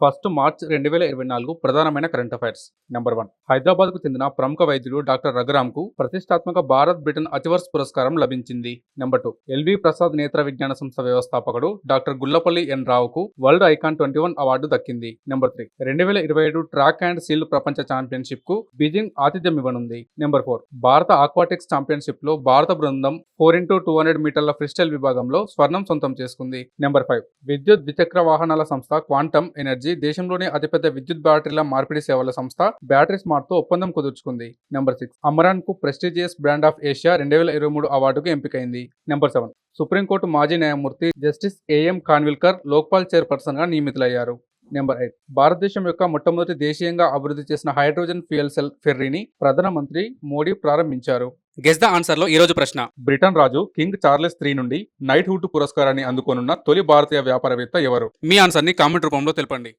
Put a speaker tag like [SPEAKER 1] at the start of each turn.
[SPEAKER 1] 1 March 2024 ప్రధానమైన current affairs. Number 1. హైదరాబాద్కు చెందిన ప్రముఖ వైద్యుడు డాక్టర్ రఘురామ్కు ప్రతిష్టాత్మక భారత్ బ్రిటన్ అతివర్స్ పురస్కారం లభించింది. నెంబర్ 2. ఎల్వి ప్రసాద్ నేత్ర విజ్ఞాన సంస్థ వ్యవస్థాపకుడు డాక్టర్ గుల్లపల్లి ఎన్ రావుకు వరల్డ్ ఐకాన్ 21 అవార్డు దక్కింది. నెంబర్ 3. 2027 ట్రాక్ అండ్ ఫీల్డ్ ప్రపంచ ఛాంపియన్షిప్ కు బీజింగ్ ఆతిథ్యం ఇవ్వనుంది. నెంబర్ 4. భారత ఆక్వాటిక్స్ ఛాంపియన్షిప్ లో భారత బృందం 4x200 మీటర్ల ఫ్రీస్టైల్ విభాగంలో స్వర్ణం సొంతం చేసుకుంది. నెంబర్ 5. విద్యుత్ ద్విచక్ర వాహనాల సంస్థ క్వాంటమ్ ఎనర్జీ దేశంలోనే అతిపెద్ద విద్యుత్ బ్యాటరీల మార్పిడి సేవల సంస్థ బ్యాటరీ స్మార్ట్ తో ఒప్పందం కుదుర్చుకుంది. నెంబర్ 6. అమరాన్ కు ప్రెస్టీజియస్ బ్రాండ్ ఆఫ్ ఏషియా 2023 అవార్డుకు ఎంపికైంది. నెంబర్ 7. సుప్రీంకోర్టు మాజీ న్యాయమూర్తి justice AM Khanwilkar Lokpal chairperson గా నియమితులయ్యారు. నెంబర్ 8. భారతదేశం యొక్క మొట్టమొదటి దేశీయంగా అభివృద్ధి చేసిన హైడ్రోజన్ ఫ్యూయల్ సెల్ ఫెర్రీని ప్రధానమంత్రి మోడీ ప్రారంభించారు.
[SPEAKER 2] గెస్ ద ఆన్సర్ లో ఈ రోజు ప్రశ్న.
[SPEAKER 1] బ్రిటన్ రాజు కింగ్ చార్లెస్ III నుండి నైట్ హుడ్ పురస్కారాన్ని అందుకోనున్న తొలి భారతీయ వ్యాపారవేత్త ఎవరు?
[SPEAKER 2] మీ ఆన్సర్ ని కామెంట్ రూపంలో తెలపండి.